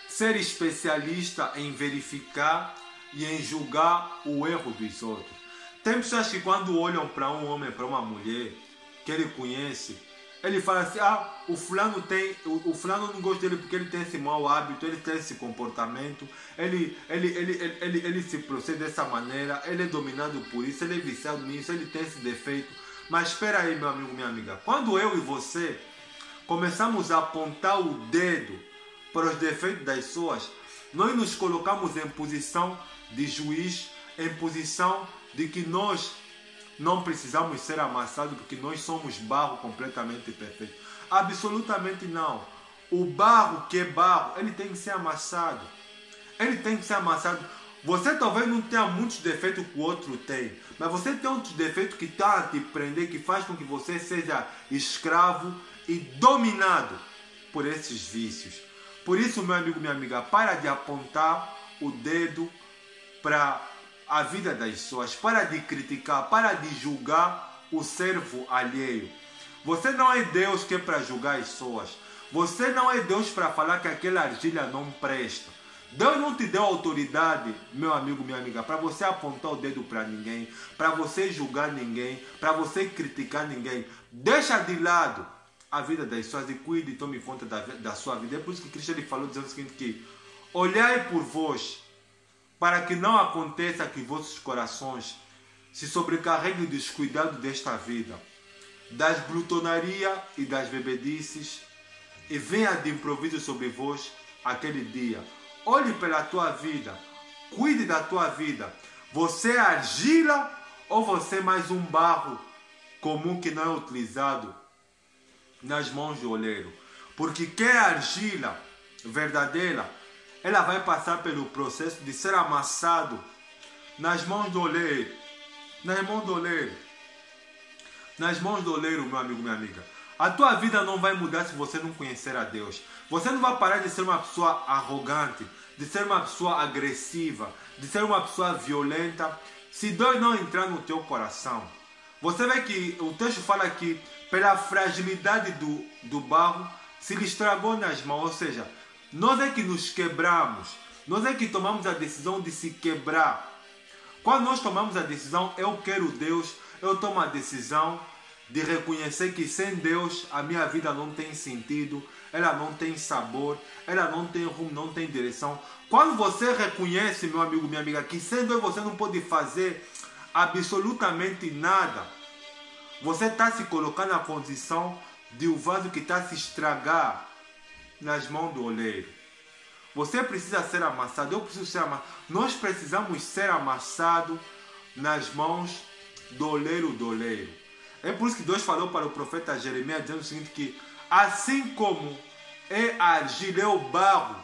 ser especialista em verificar e em julgar o erro dos outros. Tem pessoas que quando olham para um homem, para uma mulher que ele conhece, ele fala assim, o fulano não gosta dele porque ele tem esse mau hábito, ele tem esse comportamento, ele se procede dessa maneira, ele é dominado por isso, ele é viciado nisso, ele tem esse defeito. Mas espera aí, meu amigo, minha amiga, quando eu e você começamos a apontar o dedo para os defeitos das pessoas, nós nos colocamos em posição de juiz, em posição de que nós não precisamos ser amassados porque nós somos barro completamente perfeito. Absolutamente não. O barro que é barro, ele tem que ser amassado. Ele tem que ser amassado. Você talvez não tenha muitos defeitos que o outro tem, mas você tem outros defeitos que estão a te prender, que faz com que você seja escravo e dominado por esses vícios. Por isso, meu amigo, minha amiga, para de apontar o dedo para a vida das pessoas, para de criticar, para de julgar o servo alheio. Você não é Deus que é para julgar as pessoas. Você não é Deus para falar que aquela argila não presta. Deus não te deu autoridade, meu amigo, minha amiga, para você apontar o dedo para ninguém, para você julgar ninguém, para você criticar ninguém. Deixa de lado a vida das pessoas e cuide e tome conta da sua vida. É por isso que Cristo ele falou dizendo o seguinte, que olhai por vós, para que não aconteça que vossos corações se sobrecarreguem do descuidado desta vida, das glutonaria e das bebedices, e venha de improviso sobre vós aquele dia. Olhe pela tua vida, cuide da tua vida. Você é argila ou você é mais um barro comum que não é utilizado nas mãos do oleiro? Porque quem é argila verdadeira, ela vai passar pelo processo de ser amassado nas mãos do oleiro. Nas mãos do oleiro. Nas mãos do oleiro, meu amigo, minha amiga. A tua vida não vai mudar se você não conhecer a Deus. Você não vai parar de ser uma pessoa arrogante, de ser uma pessoa agressiva, de ser uma pessoa violenta, se Deus não entrar no teu coração. Você vê que o texto fala que pela fragilidade do barro se lhe estragou nas mãos, ou seja, nós é que nos quebramos, nós é que tomamos a decisão de se quebrar. Quando nós tomamos a decisão, eu quero Deus, eu tomo a decisão de reconhecer que sem Deus a minha vida não tem sentido, ela não tem sabor, ela não tem rumo, não tem direção. Quando você reconhece, meu amigo, minha amiga, que sem Deus você não pode fazer absolutamente nada, você está se colocando na condição de um vaso que está a se estragar nas mãos do oleiro. Você precisa ser amassado, eu preciso ser amassado. Nós precisamos ser amassados nas mãos do oleiro. É por isso que Deus falou para o profeta Jeremias dizendo o seguinte, que assim como é a argila, é o barro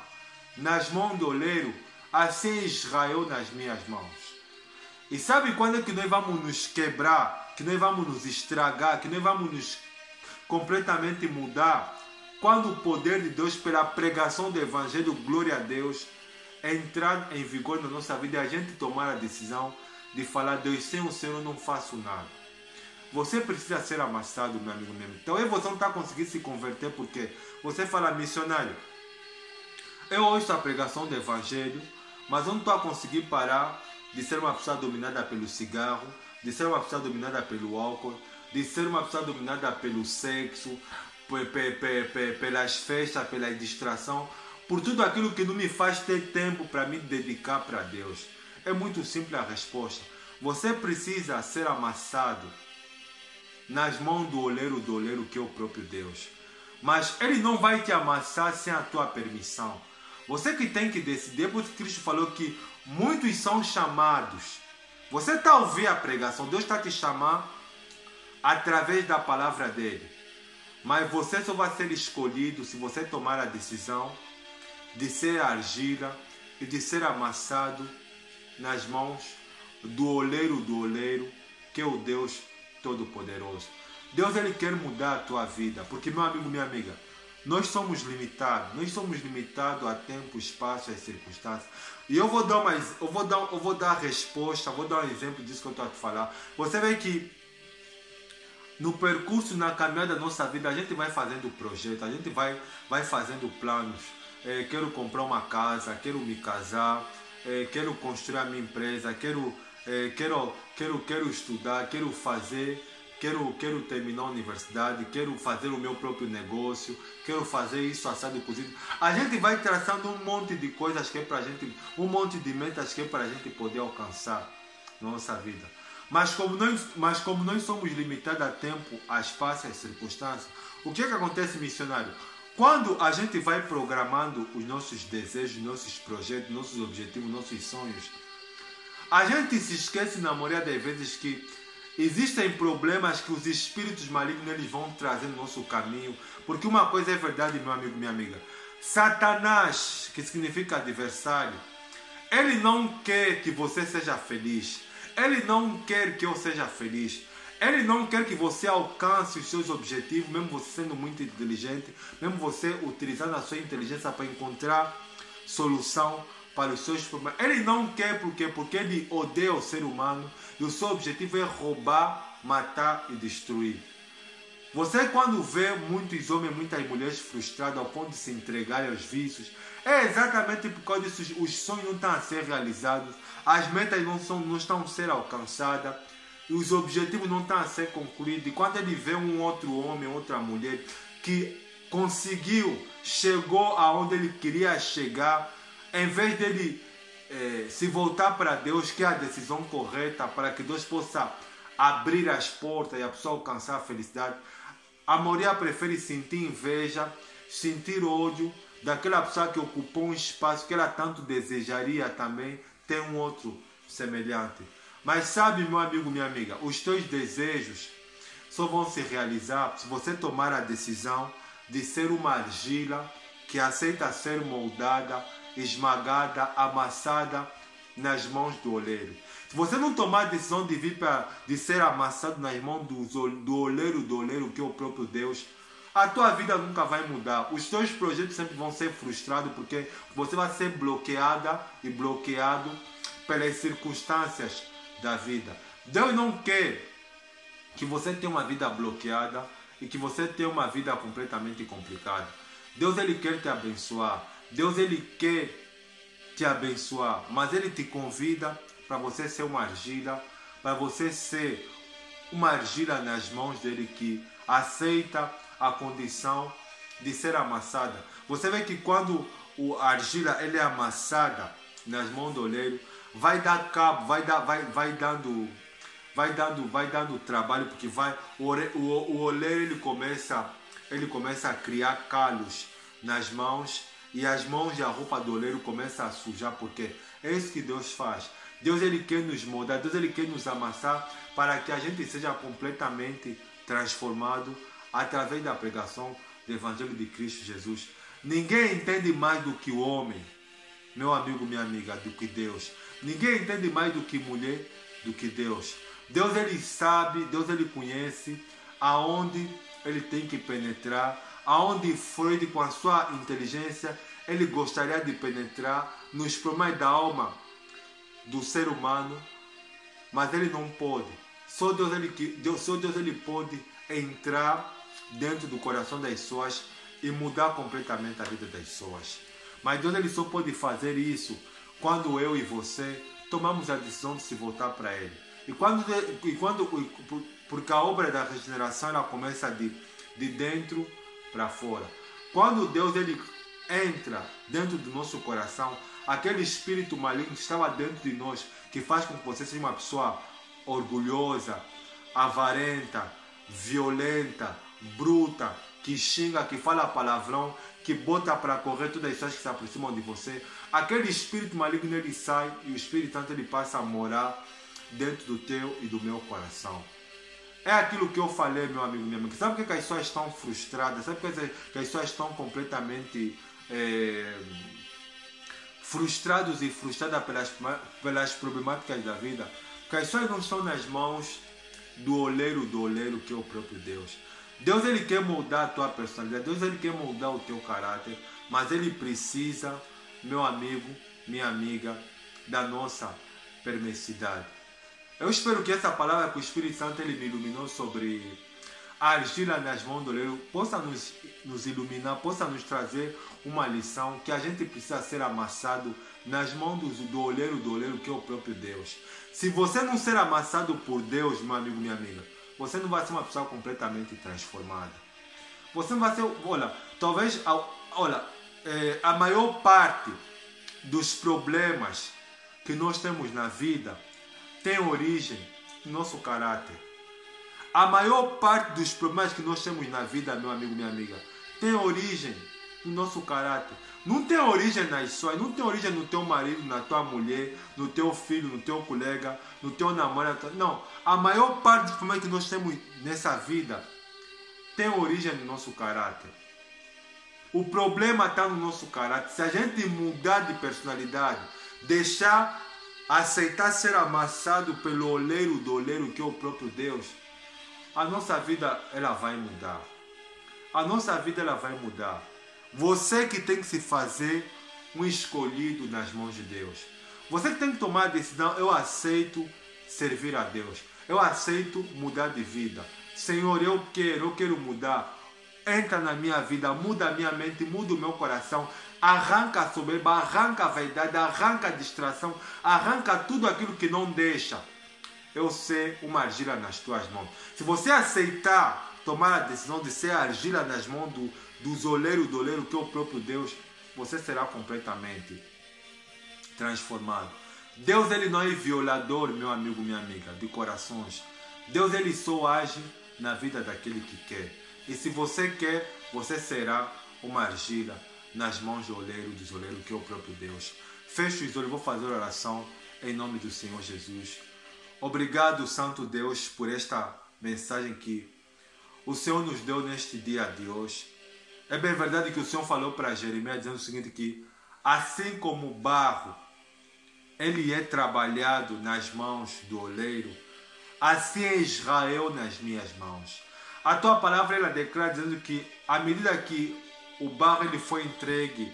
nas mãos do oleiro, assim é Israel nas minhas mãos. E sabe quando é que nós vamos nos quebrar, que nós vamos nos estragar, que nós vamos nos completamente mudar? Quando o poder de Deus pela pregação do Evangelho, glória a Deus, entrar em vigor na nossa vida e a gente tomar a decisão de falar, Deus, sem o Senhor eu não faço nada. Você precisa ser amassado, meu amigo mesmo. Então você não está conseguindo se converter porque você fala, missionário, eu ouço a pregação do Evangelho, mas eu não estou a conseguir parar de ser uma pessoa dominada pelo cigarro, de ser uma pessoa dominada pelo álcool, de ser uma pessoa dominada pelo sexo, pelas festas, pela distração, por tudo aquilo que não me faz ter tempo para me dedicar para Deus. É muito simples a resposta. Você precisa ser amassado nas mãos do oleiro que é o próprio Deus. Mas Ele não vai te amassar sem a tua permissão. Você que tem que decidir, porque Cristo falou que muitos são chamados. Você está a ouvir a pregação, Deus está te chamando através da palavra dEle. Mas você só vai ser escolhido se você tomar a decisão de ser argila e de ser amassado nas mãos do oleiro, que é o Deus Todo-Poderoso. Deus, ele quer mudar a tua vida, porque, meu amigo, minha amiga, nós somos limitados a tempo, espaço e circunstâncias. E eu vou dar a resposta, vou dar um exemplo disso que eu estou a te falar. Você vê que no percurso, na caminhada da nossa vida, a gente vai fazendo projetos, a gente vai fazendo planos. Quero comprar uma casa, quero me casar, quero construir a minha empresa, quero estudar, quero terminar a universidade, quero fazer o meu próprio negócio, quero fazer isso assado e cozido. A gente vai traçando um monte de coisas que é pra gente, um monte de metas que é para a gente poder alcançar na nossa vida. Mas como nós somos limitados a tempo, a espaço e às circunstâncias, o que acontece, missionário? Quando a gente vai programando os nossos desejos, nossos projetos, nossos objetivos, nossos sonhos, a gente se esquece na maioria das vezes que existem problemas que os espíritos malignos eles vão trazer no nosso caminho. Porque uma coisa é verdade, meu amigo, minha amiga. Satanás, que significa adversário, ele não quer que você seja feliz. Ele não quer que eu seja feliz. Ele não quer que você alcance os seus objetivos, mesmo você sendo muito inteligente, mesmo você utilizando a sua inteligência para encontrar solução para os seus problemas. Ele não quer porque ele odeia o ser humano e o seu objetivo é roubar, matar e destruir. Você, quando vê muitos homens, muitas mulheres frustrados ao ponto de se entregarem aos vícios, é exatamente por causa disso. Os sonhos não estão a ser realizados, as metas não estão a ser alcançadas, e os objetivos não estão a ser concluídos. E quando ele vê um outro homem, outra mulher que conseguiu, chegou aonde ele queria chegar, em vez dele se voltar para Deus, que é a decisão correta para que Deus possa abrir as portas e a pessoa alcançar a felicidade, a maioria prefere sentir inveja, sentir ódio daquela pessoa que ocupou um espaço que ela tanto desejaria também ter um outro semelhante. Mas sabe, meu amigo, minha amiga, os teus desejos só vão se realizar se você tomar a decisão de ser uma argila que aceita ser moldada, esmagada, amassada nas mãos do oleiro. Se você não tomar a decisão de ser amassado nas mãos do oleiro, que é o próprio Deus, a tua vida nunca vai mudar. Os teus projetos sempre vão ser frustrados porque você vai ser bloqueada e bloqueado pelas circunstâncias da vida. Deus não quer que você tenha uma vida bloqueada e que você tenha uma vida completamente complicada. Deus, ele quer te abençoar. Deus, ele quer te abençoar, mas ele te convida para você ser uma argila, para você ser uma argila nas mãos dele que aceita a condição de ser amassada. Você vê que quando a argila ele é amassada nas mãos do oleiro, vai dar cabo, vai dando trabalho, porque o oleiro ele começa a criar calos nas mãos, e as mãos e a roupa do oleiro começam a sujar, porque é isso que Deus faz. Deus, ele quer nos moldar, Deus, ele quer nos amassar para que a gente seja completamente transformado através da pregação do Evangelho de Cristo Jesus. Ninguém entende mais do que o homem, meu amigo, minha amiga, do que Deus. Ninguém entende mais do que mulher, do que Deus. Deus, ele sabe, Deus, ele conhece aonde ele tem que penetrar, aonde Freud, com a sua inteligência, ele gostaria de penetrar nos problemas da alma do ser humano, mas ele não pode. Só Deus ele pode entrar dentro do coração das pessoas e mudar completamente a vida das pessoas. Mas Deus, ele só pode fazer isso quando eu e você tomamos a decisão de se voltar para Ele. Porque a obra da regeneração ela começa de dentro para fora. Quando Deus ele entra dentro do nosso coração, aquele espírito maligno que estava dentro de nós, que faz com que você seja uma pessoa orgulhosa, avarenta, violenta, bruta, que xinga, que fala palavrão, que bota para correr todas as pessoas que se aproximam de você, aquele espírito maligno ele sai e o Espírito Santo ele passa a morar dentro do teu e do meu coração. É aquilo que eu falei, meu amigo, minha amiga. Sabe por que as pessoas estão frustradas? Sabe por que as pessoas estão completamente frustrados e frustradas pelas problemáticas da vida, porque as suas não estão nas mãos do oleiro que é o próprio Deus. Deus ele quer moldar a tua personalidade, Deus ele quer moldar o teu caráter, mas ele precisa, meu amigo, minha amiga, da nossa permissidade. Eu espero que essa palavra que o Espírito Santo ele me iluminou sobre a argila nas mãos do oleiro possa nos iluminar, possa nos trazer uma lição que a gente precisa ser amassado nas mãos do oleiro que é o próprio Deus. Se você não ser amassado por Deus, meu amigo, minha amiga, você não vai ser uma pessoa completamente transformada. Você não vai ser, talvez, a maior parte dos problemas que nós temos na vida tem origem no nosso caráter. A maior parte dos problemas que nós temos na vida, meu amigo, minha amiga, tem origem no nosso caráter. Não tem origem nas suas, não tem origem no teu marido, na tua mulher, no teu filho, no teu colega, no teu namorado. Não, a maior parte dos problemas que nós temos nessa vida tem origem no nosso caráter. O problema está no nosso caráter. Se a gente mudar de personalidade, deixar, aceitar ser amassado pelo oleiro que é o próprio Deus, a nossa vida ela vai mudar. A nossa vida ela vai mudar. Você que tem que se fazer um escolhido nas mãos de Deus. Você que tem que tomar a decisão, eu aceito servir a Deus. Eu aceito mudar de vida. Senhor, eu quero mudar. Entra na minha vida, muda a minha mente, muda o meu coração. Arranca a soberba, arranca a vaidade, arranca a distração, arranca tudo aquilo que não deixa eu ser uma argila nas tuas mãos. Se você aceitar tomar a decisão de ser argila nas mãos dos oleiros que é o próprio Deus, você será completamente transformado. Deus ele não é violador, meu amigo, minha amiga, de corações. Deus ele só age na vida daquele que quer. E se você quer, você será uma argila nas mãos dos oleiros que é o próprio Deus. Feche os olhos, vou fazer a oração em nome do Senhor Jesus. Obrigado, Santo Deus, por esta mensagem que o Senhor nos deu neste dia de hoje. É bem verdade que o Senhor falou para Jeremias dizendo o seguinte, que assim como o barro, ele é trabalhado nas mãos do oleiro, assim é Israel nas minhas mãos. A tua palavra ela declara dizendo que à medida que o barro ele foi entregue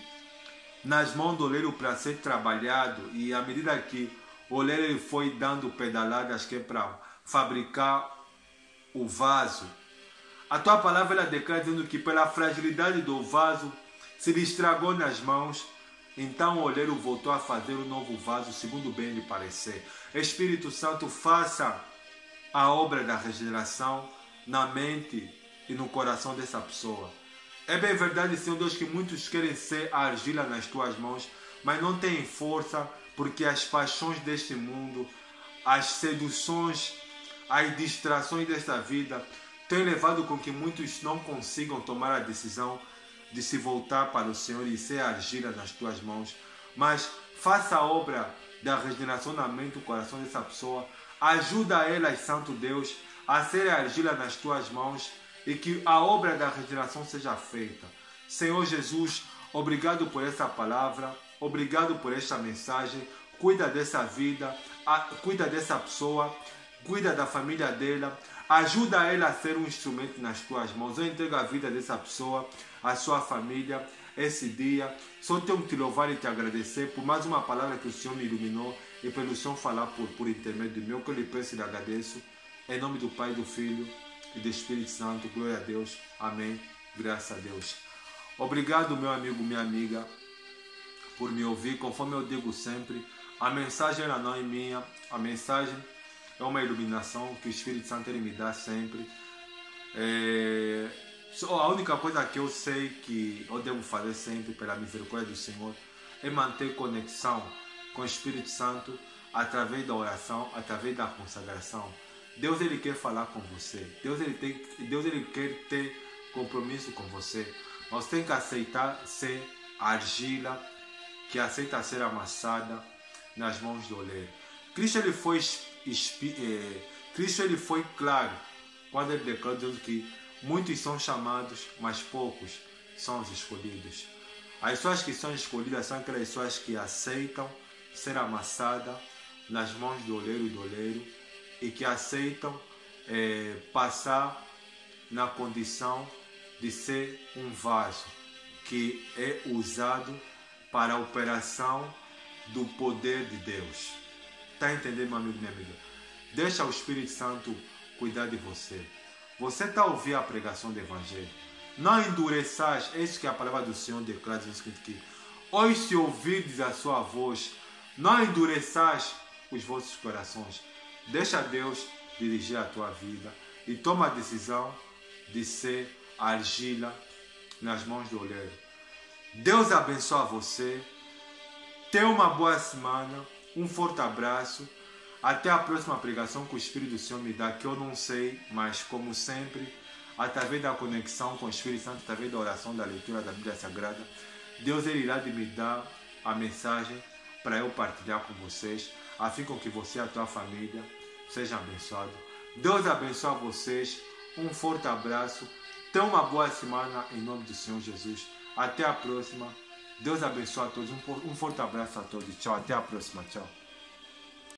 nas mãos do oleiro para ser trabalhado, e à medida que o oleiro ele foi dando pedaladas que é para fabricar o vaso, a tua palavra ela declara dizendo que pela fragilidade do vaso se lhe estragou nas mãos, então o oleiro voltou a fazer um novo vaso segundo bem lhe parecer. Espírito Santo, faça a obra da regeneração na mente e no coração dessa pessoa. É bem verdade, Senhor Deus, que muitos querem ser a argila nas tuas mãos, mas não têm força, porque as paixões deste mundo, as seduções, as distrações desta vida têm levado com que muitos não consigam tomar a decisão de se voltar para o Senhor e ser argila nas tuas mãos. Mas faça a obra da regeneração na mente e no coração dessa pessoa. Ajuda elas, Santo Deus, a ser argila nas tuas mãos e que a obra da regeneração seja feita. Senhor Jesus, obrigado por essa palavra, obrigado por esta mensagem. Cuida dessa vida, cuida dessa pessoa, cuida da família dela, ajuda ela a ser um instrumento nas tuas mãos. Eu entrego a vida dessa pessoa, a sua família, esse dia. Só tenho que te louvar e te agradecer por mais uma palavra que o Senhor me iluminou e pelo Senhor falar por intermédio meu, que eu lhe peço e lhe agradeço. Em nome do Pai, do Filho e do Espírito Santo. Glória a Deus. Amém. Graças a Deus. Obrigado, meu amigo, minha amiga, por me ouvir. Conforme eu digo sempre, a mensagem ela não é minha. A mensagem é uma iluminação que o Espírito Santo ele me dá sempre. A única coisa que eu sei que eu devo fazer sempre pela misericórdia do Senhor é manter conexão com o Espírito Santo através da oração, através da consagração. Deus ele quer falar com você. Deus ele quer ter compromisso com você. Você tem que aceitar ser argila que aceita ser amassada nas mãos do oleiro. Cristo ele foi claro quando ele declarou que muitos são chamados, mas poucos são os escolhidos. As pessoas que são escolhidas são aquelas pessoas que aceitam ser amassadas nas mãos do oleiro e que aceitam passar na condição de ser um vaso que é usado para a operação do poder de Deus. Está entendendo, meu amigo, minha amiga? Deixa o Espírito Santo cuidar de você. Você está a ouvir a pregação do Evangelho. Não endureçais, é isso que a palavra do Senhor declara, diz que hoje se ouvirdes a sua voz, não endureçais os vossos corações. Deixa Deus dirigir a tua vida e toma a decisão de ser argila nas mãos do oleiro. Deus abençoe você. Tenha uma boa semana. Um forte abraço. Até a próxima pregação que o Espírito do Senhor me dá, que eu não sei, mas como sempre, através da conexão com o Espírito Santo, através da oração, da leitura da Bíblia Sagrada, Deus irá me dar a mensagem para eu partilhar com vocês, a fim com que você e a tua família sejam abençoados. Deus abençoe vocês. Um forte abraço. Tenha uma boa semana em nome do Senhor Jesus. Até a próxima. Deus abençoe a todos. Um forte abraço a todos. Tchau. Até a próxima. Tchau.